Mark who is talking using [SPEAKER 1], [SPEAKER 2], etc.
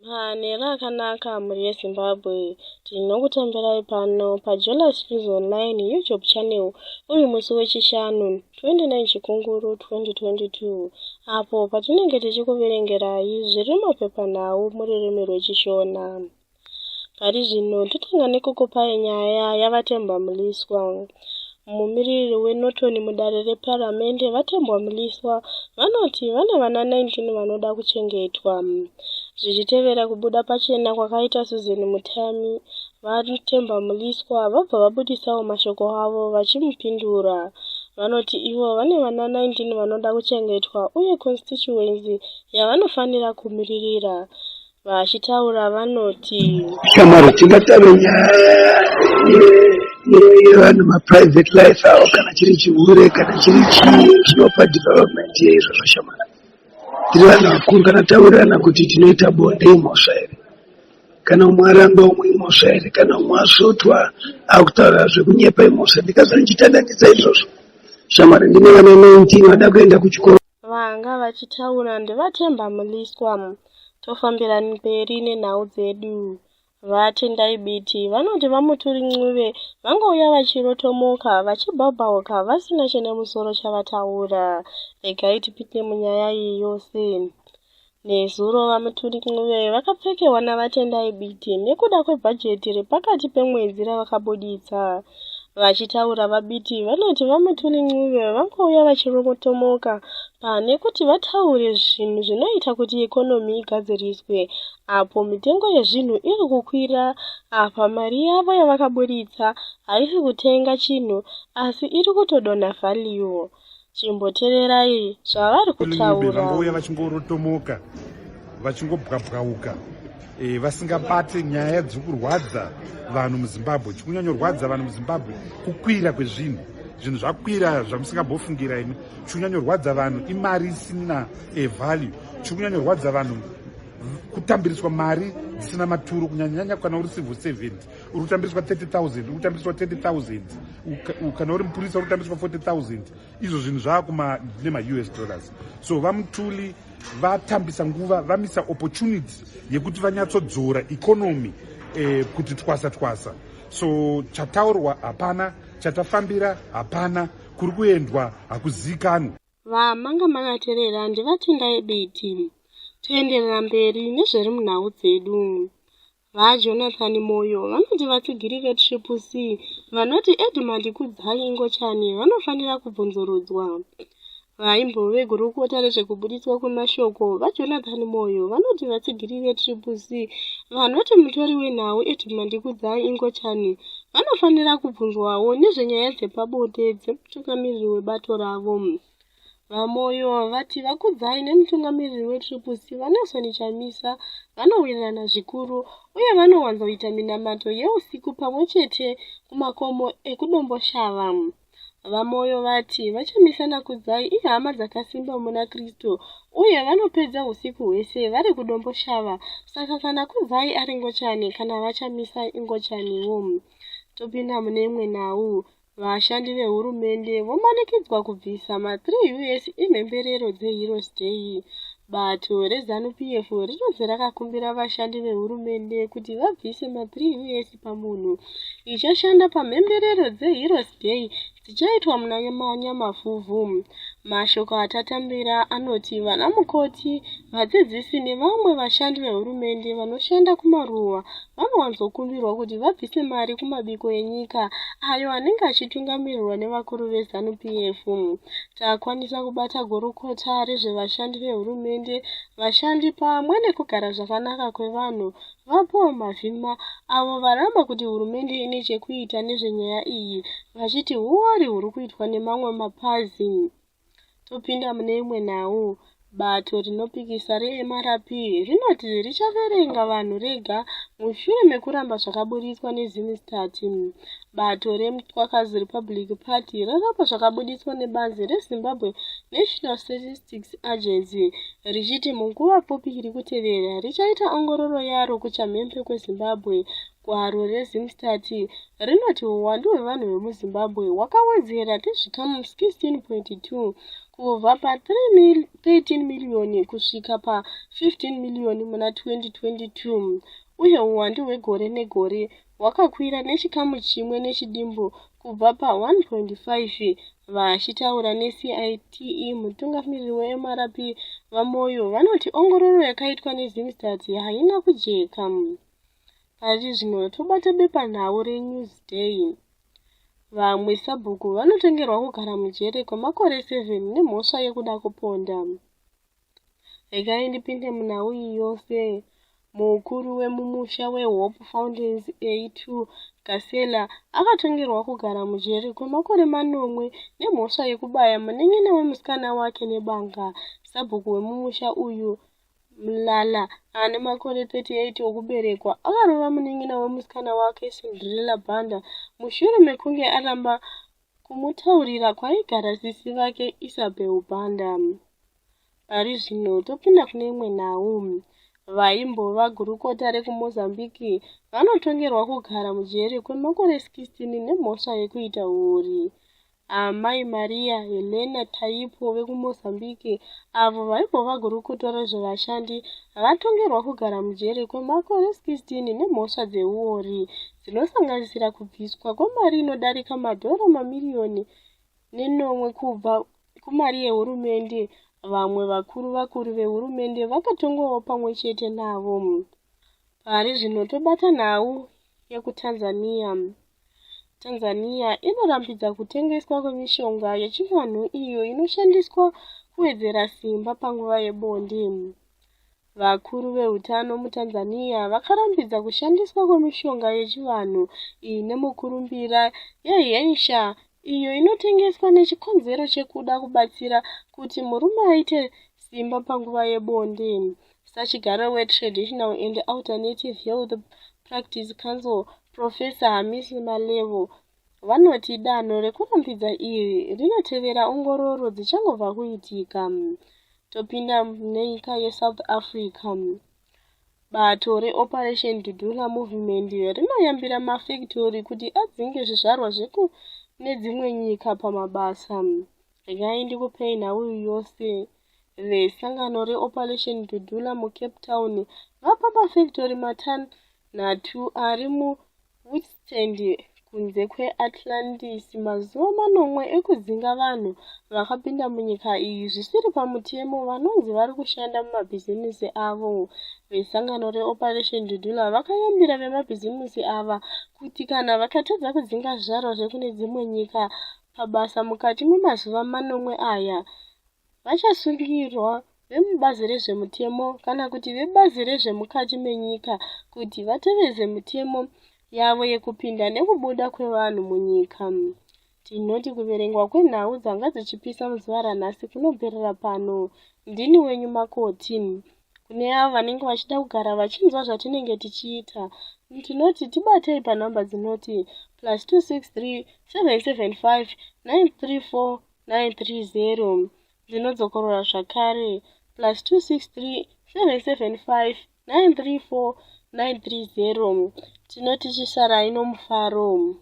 [SPEAKER 1] Rakanaka muri yeZimbabwe tinokutambirai pano paJolas News Online YouTube channel uri musi wechishanu 29 Chikunguru 2022 apo patinenge tichikuverengerai zviri mumapepanhau mururimi rwechishona. Pari zvino totanga nekukupai nyaya yavatemba muliswa. Mumiriri weNorton mudare reparamende vatembwa muliswa vanoti vane vana 19 vanoda kuchengetwa. Zvichitevera kubuda pachena kwakaita Suzeni Mutami, vatemba muliswa vabva vabudisawo mashoko avo vachimupindura. Vanoti ivo vane vana 19 vanoda kuchengetwa uye constituency yavanofanira kumiririra. Vachitaura vanoti
[SPEAKER 2] shamwari tingatame nyaya yevanhu maprivate life avo kana chiri chihure kana chiri chinopa development yeizvozvo shamwari. Tiri vanhu vakuru kana taurirana kuti tinoita bonde imhosva here, kana umwe aramba umwe imhosva here, kana umwe asvotwa akutaura zvekunyepa imhosva. Ndikazanichitandandidza izvozvo shamwari, ndine vana 19 vada kuenda kuchikoro.
[SPEAKER 1] vanga vachitaura ndevatemba muliswa. Tofambirani mberi nenhau dzedu. Vatendai Biti vanoti vaMutuli vangouya vachirotomoka vachibhabhauka vasina chinemusoro chavataura. Regai tipinde munyaya iyi yose. Nezuro vaMutuli vakapfekewa navatendai Biti nekuda kwebhajeti repakati pemwedzi ravakabuditsa. Vachitaura vaBiti vanoti vaMutuli vangouya vachirotomoka pane kuti vataure zvinhu zvinoita kuti ikonomi igadziriswe, apo mitengo yezvinhu iri kukwira, apa mari yavo yavakaburitsa haisi kutenga chinhu asi iri kutodonha value. Chimboteererai zvavari kutaura.
[SPEAKER 3] Vangouya vachingorotomoka vachingobwabwauka vasingabate nyaya dzokurwadza vanhu muZimbabwe. Chikunyanyorwadza vanhu muZimbabwe kukwira kwezvinhu. Zvinhu zvakwira zvamusingambofungira imi. Chikunyanyorwadza vanhu imari isina value. Chikunyanyorwadza vanhu kutambiriswa mari dzisina maturo, kunyanya kana uri civil servant uri kutambiriswa 30,000, uri kutambiriswa 20,000, kana uri mupurisa uri kutambiriswa 40,000. Izvo zvinhu zvakuma US dollars. So vaMtuli vatambisa nguva, vamisa opportunity yekuti vanyatsodzora economy kuti twasa. So chataurwa hapana, chatafambira hapana, kuri kuendwa hakuzikanwa.
[SPEAKER 1] Vamanga makateerera ndivatendai Biti. Toenderera mberi nezviri munhau dzedu. VaJonathan Moyo vanoti vatsigirike Triple C vanoti Edmund Kudzai Ingochani vanofanira kubvunzurudzwa. Vaimbove gurukota rezvekubudiswa kwemashoko vaJonathan Moyo vanoti vatsigirike Triple C vanoti mutori wenhau Edmund Kudzai Ingochani vanofanira kubvunzwawo nezvenyaya dzepabonde dzemutungamiriri webato ravo. VaMoyo vati vaKudzai nemutungamiriri weTriple C vanoswanichamisa, vanowirirana zvikuru uye vanowanzoita minamato yeusiku pamwe chete kumakomo ekudomboshava. VaMoyo vati vachamisana Kudzai ihama dzakasimba muna Kristu uye vanopedza usiku hwese vari kudomboshava, saka kana Kudzai ari Ngochani kana vachamisa Ingochaniwo. Topinda mune imwe nhau. Vashandi vehurumende vomanikidzwa kubvisa ma3 US imhemberero dzeHeroes Day. Bato reZANU PF rinonzi rakakumbira vashandi vehurumende kuti vabvise ma3 US pamunhu. Ichashanda pamhemberero dzeHeroes Day dzichaitwa muna Nyamavhuvhu. Mashoko atatambira anoti vana mukoti, vadzidzisi nevamwe vashandi vehurumende vanoshanda kumaruwa vanowanzokumbirwa kuti vabvise mari kumabiko enyika ayo anenge achitungamirirwa nevakuru veZANU PF. Takwanisa kubata gurukota rezvevashandi vehurumende, vashandi pamwe nekugara zvakanaka kwevanhu vapowo mavhima avo varamba kuti hurumende ine chekuita nezvenyaya iyi, vachiti huwari huri kuitwa nemamwe mapazi. Topinda mune imwe nhau. Bato rinopikisa reMRP rinoti richaverenga vanhu rega mushure mekuramba zvakabudiswa neZimstat. Bato reMtwakazi Republic Party rakapa zvakabudiswa nebazi reZimbabwe National Statistics Agency richiti munguva pfupi iri kutevera richaita ongororo yaro kuchamhembe kweZimbabwe. Gwaro reZimstat rinoti uwandu hwevanhu vemuZimbabwe hwakawedzera nezvikamu 16.2 kubva pa13 miliyoni kusvika pa15 miliyoni muna 2022, uye uwandu hwegore negore hwakakwira nechikamu chimwe nechidimbu kubva pa1.5. Vachitaura neCITE, mutungamiriri weMRP vamoyo vanoti ongororo yakaitwa neZimstats haina kujeka. Pari zvino tobata bepanhau reNewsday. Vamwe sabhuku vanotengerwa kugara mujere kwemakore 7 nemhosva yekuda kuponda. Regai ndipinde munhau iyi yose. Mukuru wemumusha weHope Fountains A2 Kasela akatongerwa kugara mujere kwemakore 8 nemhosva yekubaya munin'ina wemusikana wake nebanga. Sabhuku wemumusha uyu Mlala ane makore 38 okuberekwa akarova munin'ina wemusikana wake Cinderella Banda mushure mekunge aramba kumutaurira kwaigara sisi vake Isabel Banda. Pari zvino topinda kune imwe nhau. Vaimbova gurukota rekuMozambique vanotongerwa kugara mujere kwemakore 16 nemhosva yekuita uori. Amai Maria Helena Taipo vekuMozambique avo vaimbova gurukota rezvevashandi vatongerwa kugara mujere kwemakore 16 nemhosva dzeuori dzinosanganisira kubviswa kwemari inodarika madhora mamiliyoni 9 kubva kumari yehurumende. Vamwe vakuru vehurumende vakatongwawo pamwe chete navo. Pari zvino tobata nhau yekuTanzania. Tanzania inorambidza kutengeswa kwemishonga yechivanhu iyo inoshandiswa kuwedzera simba panguva yebonde. Vakuru veutano muTanzania vakarambidza kushandiswa kwemishonga yechivanhu iyi nemukurumbira yeHeisha iyo inotengeswa nechikonzero chekuda kubatsira kuti murume aite simba panguva yebonde. Sachigaro weTraditional and Alternative Health Practice Council Professor Hamisi Malevo vanoti danho rekurambidza iri rinotevera ongororo dzichangobva kuitika. Topinda nenyika yeSouth Africa. Bato reOperation Dudula Movement rinoyambira mafactory kuti adzinge zvizvarwa nedzimwe nyika pamabasa. Regai ndikupei nhau yose. Vesangano reOperation Dudula muCape Town vapa mafactory matanhatu ari muWitstand kunze kweAtlantis mazuva 9 ekudzinga vanhu vakapinda munyika iyi zvisiri pamutemo vanonzi vari kushanda mumabhizimisi avo. Vesangano reOperation Dudula vakayambira vemabhizimisi ava kuti kana vakatadza kudzinga zvizvarwa zvekune dzimwe nyika pabasa mukati memazuva 9 aya vachasungirwa vemubazi rezvemutemo kana kuti vebazi rezvemukati menyika kuti vateveze mutemo yavo yekupinda nekubuda kwevanhu munyika. Tinoti kuverengwa kwenhau dzanga dzichipisa muzuva ranhasi kunobverera pano. Ndini wenyu Makoti. Kune avo vanenge vachida kugara vachinzwa zvatinenge tichiita, tinoti tibatei panhamba dzinoti +263 775 934 930. Dzinodzokorora zvakare +263 775 934 930. Tinoti chisarai nomufaro.